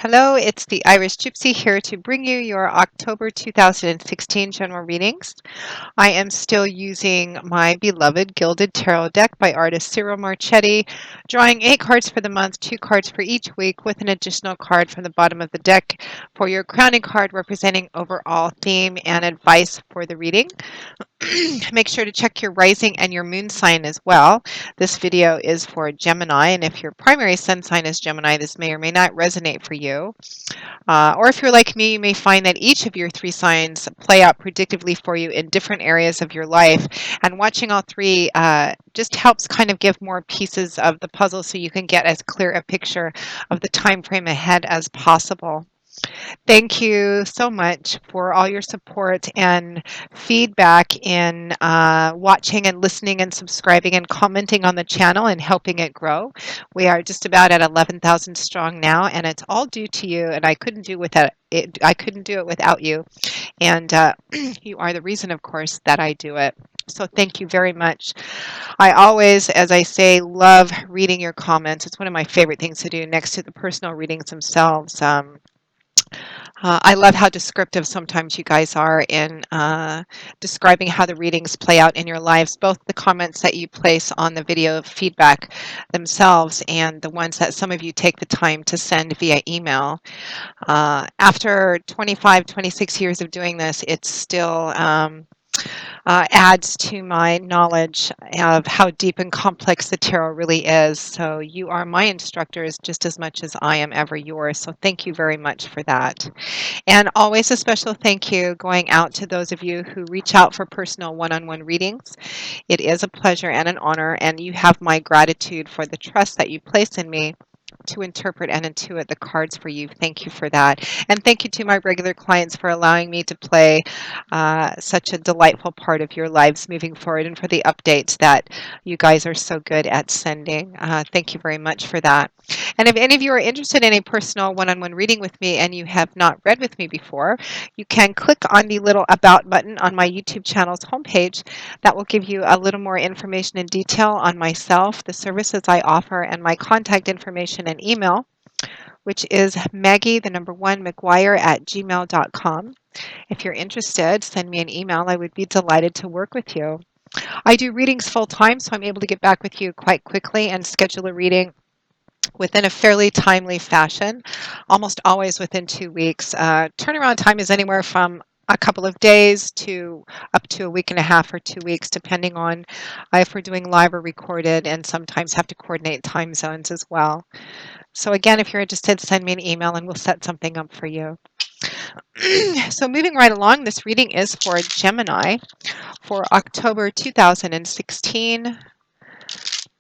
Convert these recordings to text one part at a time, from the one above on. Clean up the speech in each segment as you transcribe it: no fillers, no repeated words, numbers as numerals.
Hello, it's the Irish Gypsy here to bring you your October 2016 general readings. I am still using my beloved Gilded Tarot deck by artist Cyril Marchetti, drawing 8 cards for the month, 2 cards for each week, with an additional card from the bottom of the deck for your crowning card representing overall theme and advice for the reading. Make sure to check your rising and your moon sign as well. This video is for Gemini, and if your primary sun sign is Gemini, this may or may not resonate for you. Or if you're like me, you may find that each of your 3 signs play out predictively for you in different areas of your life. And watching all 3 just helps kind of give more pieces of the puzzle so you can get as clear a picture of the time frame ahead as possible. Thank you so much for all your support and feedback in watching and listening and subscribing and commenting on the channel and helping it grow. We are just about at 11,000 strong now, and it's all due to you. And I couldn't do without it. I couldn't do it without you. And you are the reason, of course, that I do it. So thank you very much. I always, as I say, love reading your comments. It's one of my favorite things to do next to the personal readings themselves. I love how descriptive sometimes you guys are in describing how the readings play out in your lives, both the comments that you place on the video feedback themselves and the ones that some of you take the time to send via email. After 25, 26 years of doing this, it's still adds to my knowledge of how deep and complex the tarot really is. So you are my instructors just as much as I am ever yours. So thank you very much for that. And always a special thank you going out to those of you who reach out for personal one-on-one readings. It is a pleasure and an honor, and you have my gratitude for the trust that you place in me to interpret and intuit the cards for you. Thank you for that. And thank you to my regular clients for allowing me to play such a delightful part of your lives moving forward, and for the updates that you guys are so good at sending. Thank you very much for that. And if any of you are interested in a personal one-on-one reading with me and you have not read with me before, you can click on the little About button on my YouTube channel's homepage. That will give you a little more information and detail on myself, the services I offer, and my contact information and email, which is Maggie1McGuire@gmail.com. If you're interested, send me an email. I would be delighted to work with you. I do readings full time, so I'm able to get back with you quite quickly and schedule a reading within a fairly timely fashion, almost always within 2 weeks. Turnaround time is anywhere from a couple of days to up to a week and a half or 2 weeks, depending on if we're doing live or recorded, and sometimes have to coordinate time zones as well. So again, if you're interested, send me an email and we'll set something up for you. So moving right along, this reading is for Gemini for October 2016.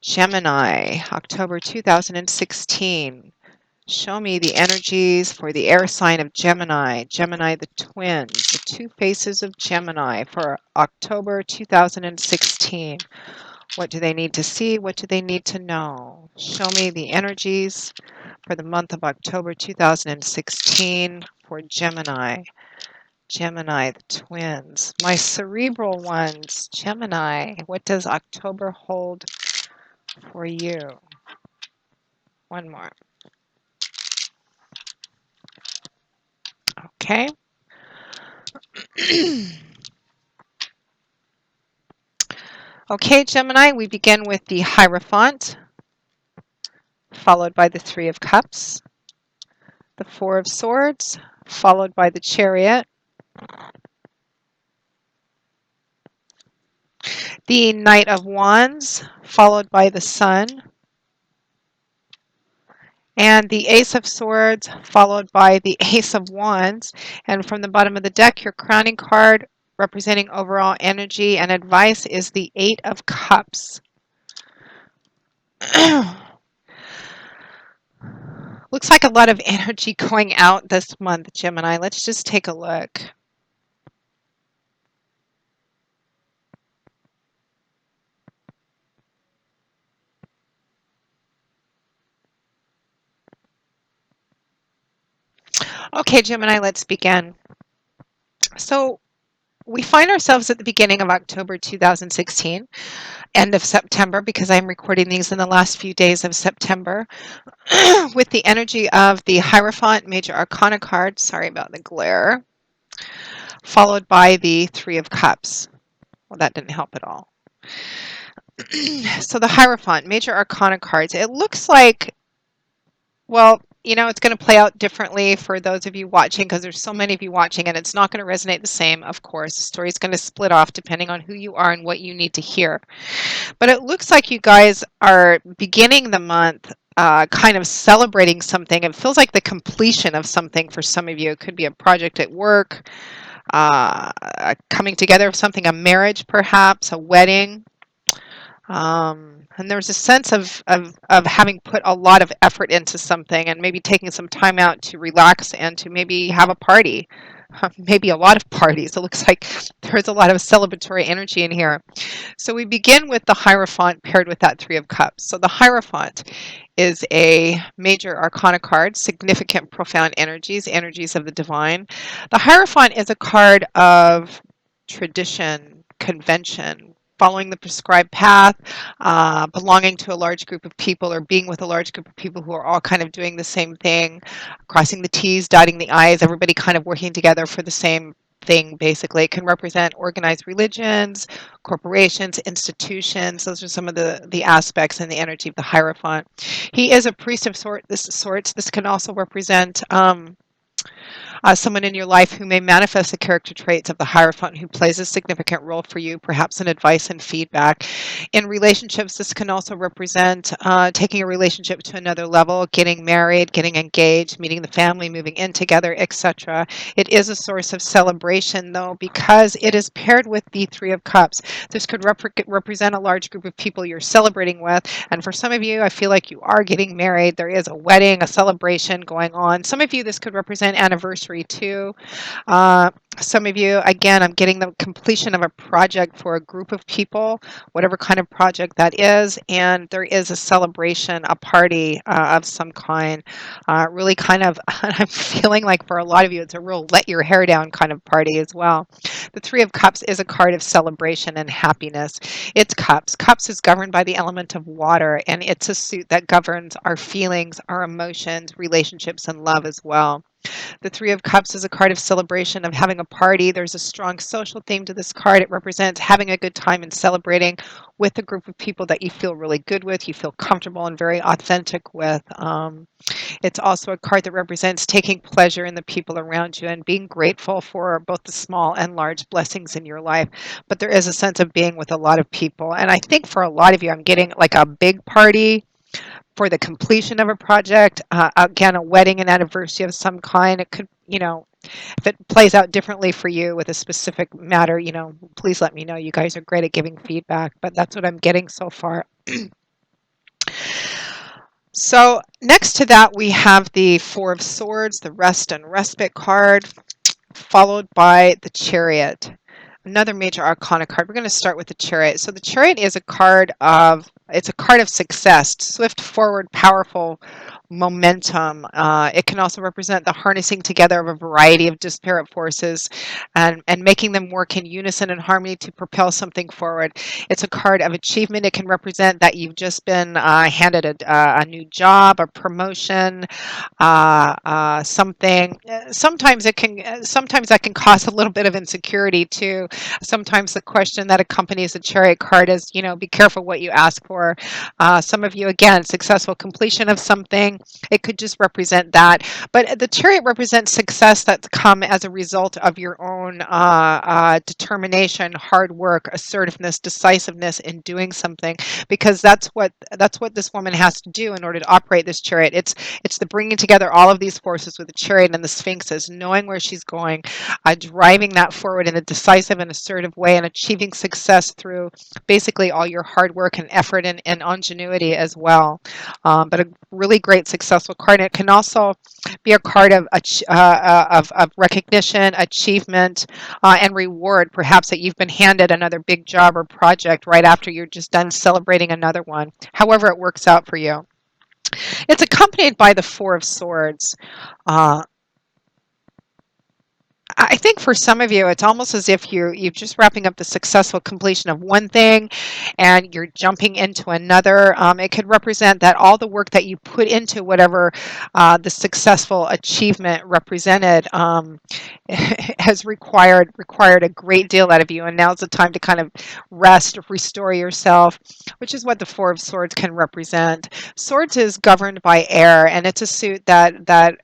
Gemini, October 2016. Show me the energies for the air sign of Gemini, Gemini the twins, the 2 faces of Gemini for October 2016. What do they need to see? What do they need to know? Show me the energies for the month of October 2016 for Gemini. Gemini, the twins. My cerebral ones, Gemini. What does October hold for you? One more. Okay. Okay, Gemini, we begin with the Hierophant, followed by the 3 of Cups, the 4 of Swords, followed by the Chariot, the Knight of Wands, followed by the Sun, and the Ace of Swords, followed by the Ace of Wands. And from the bottom of the deck, your crowning card representing overall energy and advice is the 8 of Cups. Looks like a lot of energy going out this month, Gemini. Let's just take a look. Okay, Gemini, let's begin. So we find ourselves at the beginning of October 2016, end of September, because I'm recording these in the last few days of September, with the energy of the Hierophant Major Arcana card. Sorry about the glare. Followed by the Three of Cups. Well, that didn't help at all. So the Hierophant, Major Arcana cards, it looks like, well, it's going to play out differently for those of you watching because there's so many of you watching and it's not going to resonate the same, of course. The story's going to split off depending on who you are and what you need to hear. But it looks like you guys are beginning the month kind of celebrating something. It feels like the completion of something for some of you. It could be a project at work, coming together of something, a marriage perhaps, a wedding. And there's a sense of having put a lot of effort into something and maybe taking some time out to relax and to maybe have a party, maybe a lot of parties. It looks like there's a lot of celebratory energy in here. So we begin with the Hierophant paired with that Three of Cups. So the Hierophant is a major arcana card, significant, profound energies, energies of the divine. The Hierophant is a card of tradition, convention, following the prescribed path, belonging to a large group of people or being with a large group of people who are all kind of doing the same thing, crossing the T's, dotting the I's, everybody kind of working together for the same thing, basically. It can represent organized religions, corporations, institutions. Those are some of the aspects and the energy of the Hierophant. He is a priest of sorts. This can also represent someone in your life who may manifest the character traits of the Hierophant, who plays a significant role for you, perhaps in advice and feedback. In relationships, this can also represent taking a relationship to another level, getting married, getting engaged, meeting the family, moving in together, etc. It is a source of celebration, though, because it is paired with the Three of Cups. This could represent a large group of people you're celebrating with. And for some of you, I feel like you are getting married. There is a wedding, a celebration going on. Some of you, this could represent anniversary too. Some of you, again, I'm getting the completion of a project for a group of people, whatever kind of project that is, and there is a celebration, a party of some kind. Really kind of, I'm feeling like for a lot of you, it's a real let your hair down kind of party as well. The Three of Cups is a card of celebration and happiness. It's cups. Cups is governed by the element of water, and it's a suit that governs our feelings, our emotions, relationships, and love as well. The Three of Cups is a card of celebration, of having a party. There's a strong social theme to this card. It represents having a good time and celebrating with a group of people that you feel really good with, you feel comfortable and very authentic with. It's also a card that represents taking pleasure in the people around you and being grateful for both the small and large blessings in your life. But there is a sense of being with a lot of people. And I think for a lot of you, I'm getting like a big party for the completion of a project, again, a wedding, an anniversary of some kind. It could, if it plays out differently for you with a specific matter, please let me know. You guys are great at giving feedback, but that's what I'm getting so far. So next to that, we have the Four of Swords, the Rest and Respite card, followed by the Chariot. Another major arcana card. We're going to start with the Chariot. So the Chariot is a card of success, swift, forward, powerful momentum. It can also represent the harnessing together of a variety of disparate forces and making them work in unison and harmony to propel something forward. It's a card of achievement. It can represent that you've just been handed a new job, a promotion, something. Sometimes that can cause a little bit of insecurity too. Sometimes the question that accompanies the Chariot card is, be careful what you ask for. Some of you, again, successful completion of something. It could just represent that. But the Chariot represents success that's come as a result of your own determination, hard work, assertiveness, decisiveness in doing something, because that's what this woman has to do in order to operate this Chariot. It's the bringing together all of these forces with the Chariot and the Sphinxes, knowing where she's going, driving that forward in a decisive and assertive way, and achieving success through basically all your hard work and effort and ingenuity as well. But a really great successful card. And it can also be a card of recognition, achievement, and reward, perhaps that you've been handed another big job or project right after you're just done celebrating another one, however it works out for you. It's accompanied by the Four of Swords. I think for some of you, it's almost as if you're just wrapping up the successful completion of one thing, and you're jumping into another. It could represent that all the work that you put into whatever the successful achievement represented has required a great deal out of you, and now's the time to kind of rest, restore yourself, which is what the Four of Swords can represent. Swords is governed by air, and it's a suit that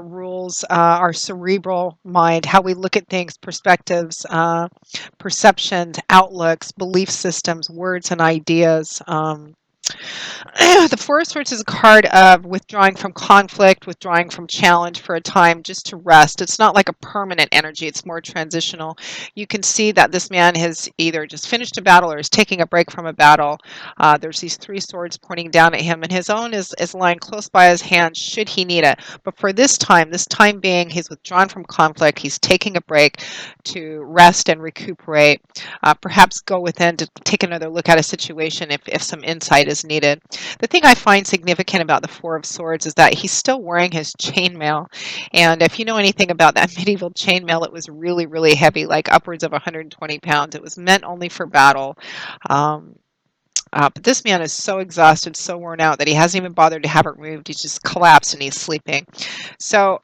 rules our cerebral mind, how we look at things, perspectives, perceptions, outlooks, belief systems, words, and ideas. The Four of Swords is a card of withdrawing from conflict, withdrawing from challenge for a time just to rest. It's not like a permanent energy, it's more transitional. You can see that this man has either just finished a battle or is taking a break from a battle. There's these three swords pointing down at him, and his own is lying close by his hand should he need it. But for this time being, he's withdrawn from conflict, he's taking a break to rest and recuperate, perhaps go within to take another look at a situation if some insight is needed. The thing I find significant about the Four of Swords is that he's still wearing his chainmail. And if you know anything about that medieval chainmail, it was really, really heavy, like upwards of 120 pounds. It was meant only for battle. Um, but this man is so exhausted, so worn out that he hasn't even bothered to have it removed. He's just collapsed and he's sleeping. So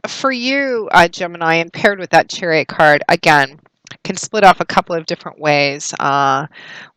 for you, Gemini, and paired with that Chariot card, again, can split off a couple of different ways.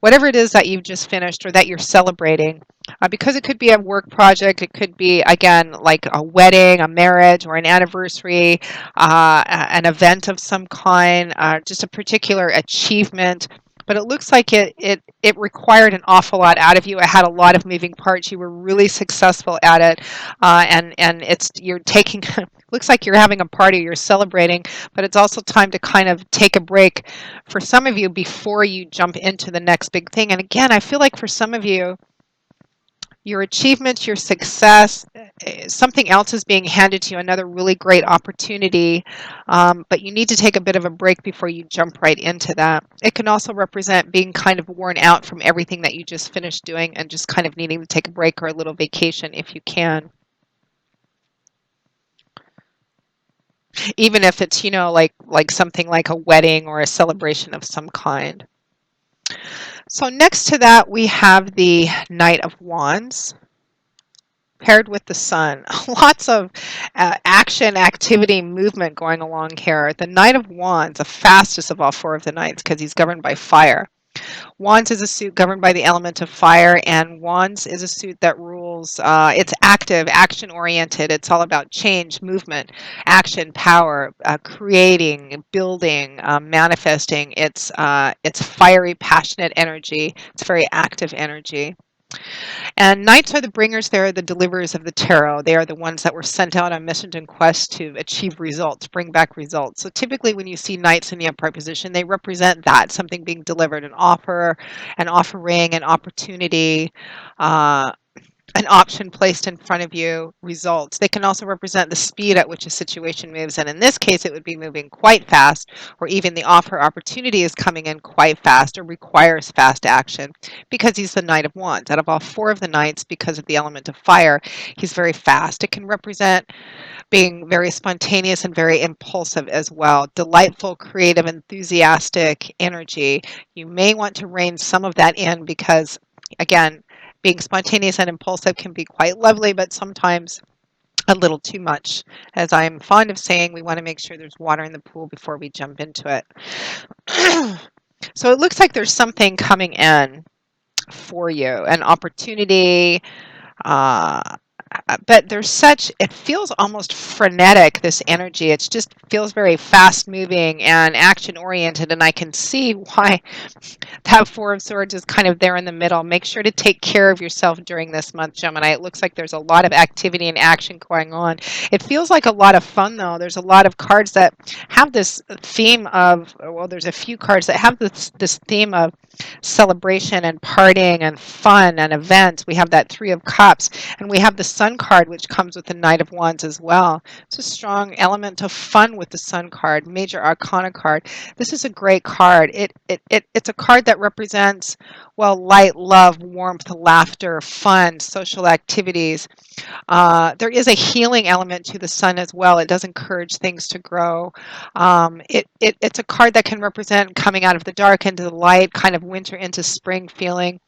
Whatever it is that you've just finished or that you're celebrating, because it could be a work project, it could be, again, like a wedding, a marriage, or an anniversary, an event of some kind, just a particular achievement. But it looks like it required an awful lot out of you. It had a lot of moving parts. You were really successful at it, and you're taking. Looks like you're having a party. You're celebrating, but it's also time to kind of take a break for some of you before you jump into the next big thing. And again, I feel like for some of you, your achievements, your success, something else is being handed to you, another really great opportunity, but you need to take a bit of a break before you jump right into that. It can also represent being kind of worn out from everything that you just finished doing and just kind of needing to take a break or a little vacation if you can. Even if it's, like something like a wedding or a celebration of some kind. So next to that, we have the Knight of Wands paired with the Sun. Lots of action, activity, movement going along here. The Knight of Wands, the fastest of all four of the knights because he's governed by fire. Wands is a suit governed by the element of fire, and Wands is a suit that rules. It's active, action-oriented. It's all about change, movement, action, power, creating, building, manifesting. It's fiery, passionate energy. It's very active energy. And knights are the bringers, they're the deliverers of the tarot. They are the ones that were sent out on missions and quests to achieve results, bring back results. So typically when you see knights in the upright position, they represent that, something being delivered, an offer, an offering, an opportunity, uh, an option placed in front of you, results. They can also represent the speed at which a situation moves, and in this case it would be moving quite fast, or even the offer opportunity is coming in quite fast or requires fast action because he's the Knight of Wands. Out of all four of the knights, because of the element of fire, he's very fast. It can represent being very spontaneous and very impulsive as well. Delightful, creative, enthusiastic energy. You may want to rein some of that in because, again, being spontaneous and impulsive can be quite lovely, but sometimes a little too much. As I'm fond of saying, we want to make sure there's water in the pool before we jump into it. So it looks like there's something coming in for you, an opportunity, uh, but it feels almost frenetic, this energy. It just feels very fast moving and action oriented, and I can see why that Four of Swords is kind of there in the middle. Make sure to take care of yourself during this month, Gemini. It looks like there's a lot of activity and action going on. It feels like a lot of fun, though. There's a lot of cards that have this theme of, well, there's a few cards that have this theme of celebration and partying and fun and events. We have that Three of Cups, and we have the Sun Sun card, which comes with the Knight of Wands as well. It's a strong element of fun with the Sun card, Major Arcana card. This is a great card. It's a card that represents, well, light, love, warmth, laughter, fun, social activities. There is a healing element to the Sun as well. It does encourage things to grow. It's a card that can represent coming out of the dark into the light, kind of winter into spring feeling.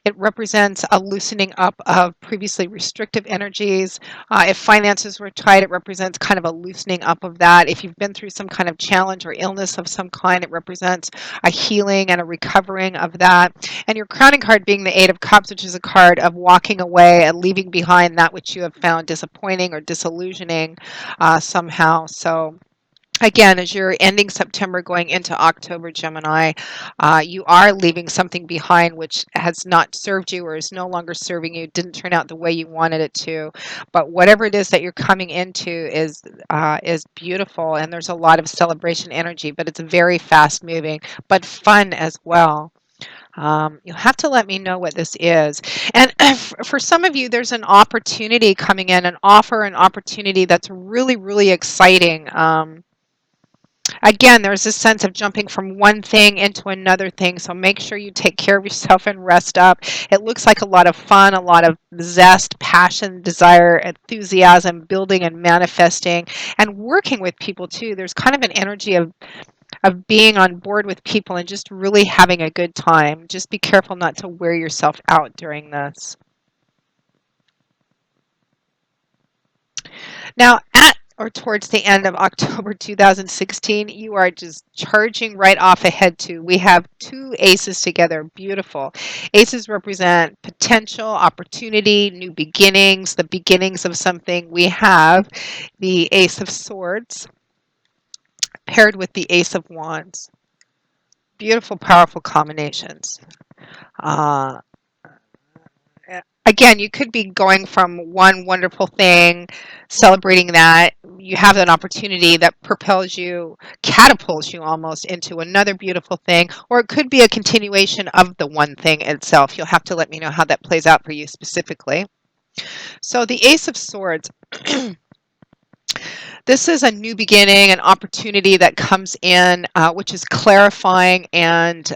It represents a loosening up of previously restrictive energies. If finances were tight, it represents kind of a loosening up of that. If you've been through some kind of challenge or illness of some kind, it represents a healing and a recovering of that. And your crowning card being the Eight of Cups, which is a card of walking away and leaving behind that which you have found disappointing or disillusioning somehow. So again, as you're ending September, going into October, Gemini, you are leaving something behind which has not served you or is no longer serving you, didn't turn out the way you wanted it to. But whatever it is that you're coming into is beautiful, and there's a lot of celebration energy, but it's very fast moving, but fun as well. You'll have to let me know what this is. And for some of you, there's an opportunity coming in, an offer, an opportunity that's really, really exciting. Again, there's this sense of jumping from one thing into another thing, so make sure you take care of yourself and rest up. It looks like a lot of fun, a lot of zest, passion, desire, enthusiasm, building and manifesting, and working with people too. There's kind of an energy of being on board with people and just really having a good time. Just be careful not to wear yourself out during this. Now, at or towards the end of October 2016, you are just charging right off ahead to. We have two aces together. Beautiful. Aces represent potential, opportunity, new beginnings, the beginnings of something. We have the Ace of Swords paired with the Ace of Wands. Beautiful, powerful combinations. Uh, Again, you could be going from one wonderful thing, celebrating that. You have an opportunity that propels you, catapults you almost into another beautiful thing, or it could be a continuation of the one thing itself. You'll have to let me know how that plays out for you specifically. So, the Ace of Swords. This is a new beginning, an opportunity that comes in, which is clarifying and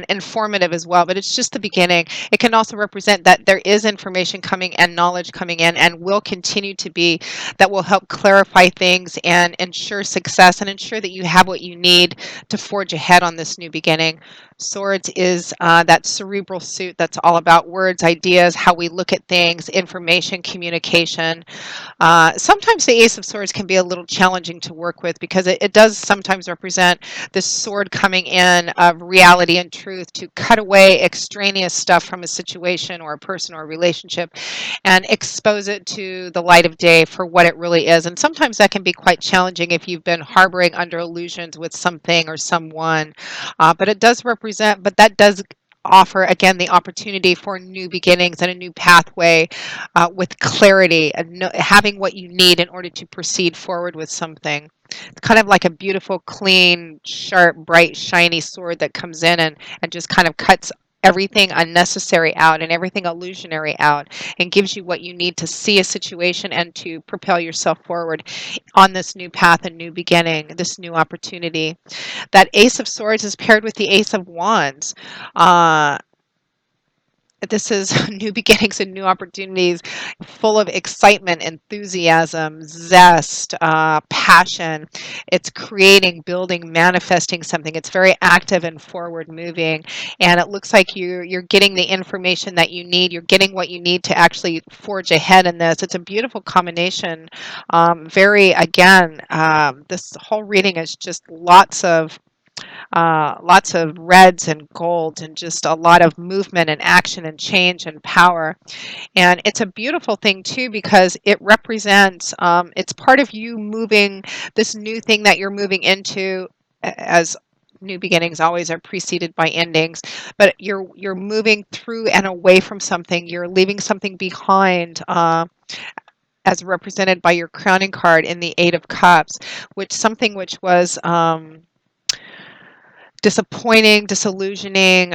informative as well, but it's just the beginning. It can also represent that there is information coming and knowledge coming in and will continue to be that will help clarify things and ensure success and ensure that you have what you need to forge ahead on this new beginning. Swords is that cerebral suit that's all about words, ideas, how we look at things, information, communication. Sometimes the Ace of Swords can be a little challenging to work with because it does sometimes represent this sword coming in of reality and truth to cut away extraneous stuff from a situation or a person or a relationship and expose it to the light of day for what it really is. And sometimes that can be quite challenging if you've been harboring under illusions with something or someone. But it does represent, but that does offer again the opportunity for new beginnings and a new pathway with clarity and having what you need in order to proceed forward with something. It's kind of like a beautiful, clean, sharp, bright, shiny sword that comes in and just kind of cuts everything unnecessary out and everything illusionary out and gives you what you need to see a situation and to propel yourself forward on this new path and new beginning, this new opportunity. That Ace of Swords is paired with the Ace of Wands. This is new beginnings and new opportunities, full of excitement, enthusiasm, zest, passion. It's creating, building, manifesting something. It's very active and forward moving. And it looks like you're getting the information that you need. You're getting what you need to actually forge ahead in this. It's a beautiful combination. This whole reading is just lots of reds and golds and just a lot of movement and action and change and power. And it's a beautiful thing too because it represents, it's part of you moving this new thing that you're moving into as new beginnings always are preceded by endings, but you're moving through and away from something. You're leaving something behind. As represented by your crowning card in the Eight of Cups, which was disappointing, disillusioning,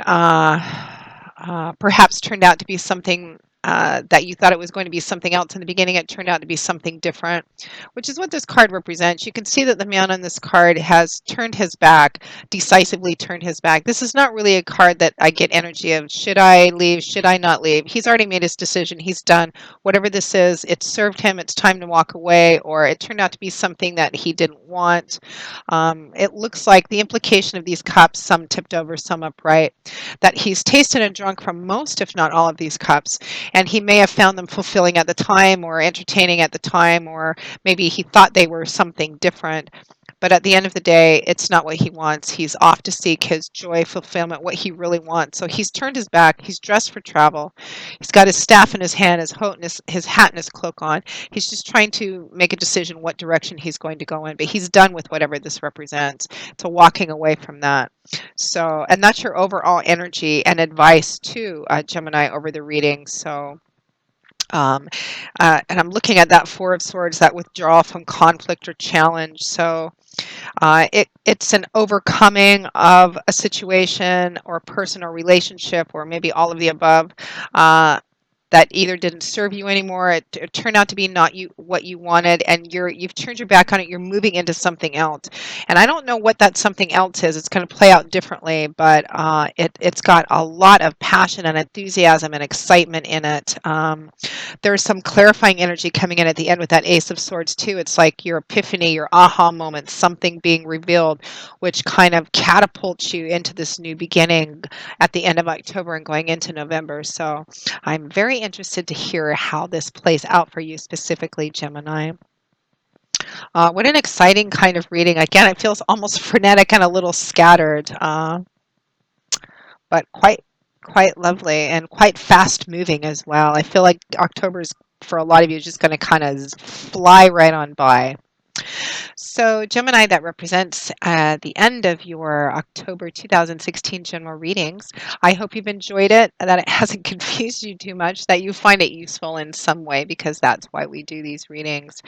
perhaps turned out to be something that you thought it was going to be something else in the beginning. It turned out to be something different, which is what this card represents. You can see that the man on this card has turned his back, decisively turned his back. This is not really a card that I get energy of, should I leave, should I not leave? He's already made his decision. He's done whatever this is. It served him. It's time to walk away, or it turned out to be something that he didn't want. It looks like the implication of these cups, some tipped over, some upright, that he's tasted and drunk from most, if not all, of these cups, and he may have found them fulfilling at the time or entertaining at the time, or maybe he thought they were something different. But at the end of the day, it's not what he wants. He's off to seek his joy, fulfillment, what he really wants. So he's turned his back. He's dressed for travel. He's got his staff in his hand, his hat and his cloak on. He's just trying to make a decision what direction he's going to go in. But he's done with whatever this represents. So walking away from that. So, and that's your overall energy and advice to Gemini over the reading. So, um, and I'm looking at that Four of Swords, that withdrawal from conflict or challenge. So, it's an overcoming of a situation or person or relationship, or maybe all of the above, that either didn't serve you anymore. It turned out to be not you what you wanted, and you've turned your back on it. You're moving into something else, and I don't know what that something else is. It's going to play out differently, but it's got a lot of passion and enthusiasm and excitement in it. There's some clarifying energy coming in at the end with that Ace of Swords too. It's like your epiphany, your aha moment, something being revealed, which kind of catapults you into this new beginning at the end of October and going into November. So I'm very interested to hear how this plays out for you specifically, Gemini. What an exciting kind of reading. Again, it feels almost frenetic and a little scattered, but quite lovely and quite fast moving as well. I feel like October's for a lot of you is just going to kind of fly right on by. So, Gemini, that represents the end of your October 2016 general readings. I hope you've enjoyed it, that it hasn't confused you too much, that you find it useful in some way, because that's why we do these readings.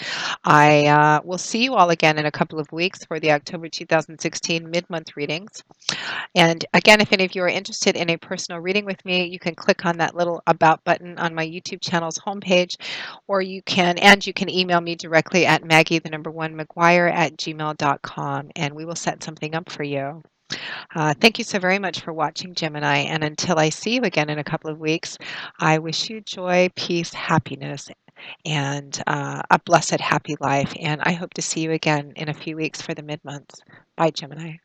I will see you all again in a couple of weeks for the October 2016 mid-month readings. And again, if any of you are interested in a personal reading with me, you can click on that little About button on my YouTube channel's homepage, or you can email me directly at Maggie1McGuire@gmail.com, and we will set something up for you. Thank you so very much for watching, Gemini. And until I see you again in a couple of weeks, I wish you joy, peace, happiness, and a blessed, happy life. And I hope to see you again in a few weeks for the mid-months. Bye, Gemini.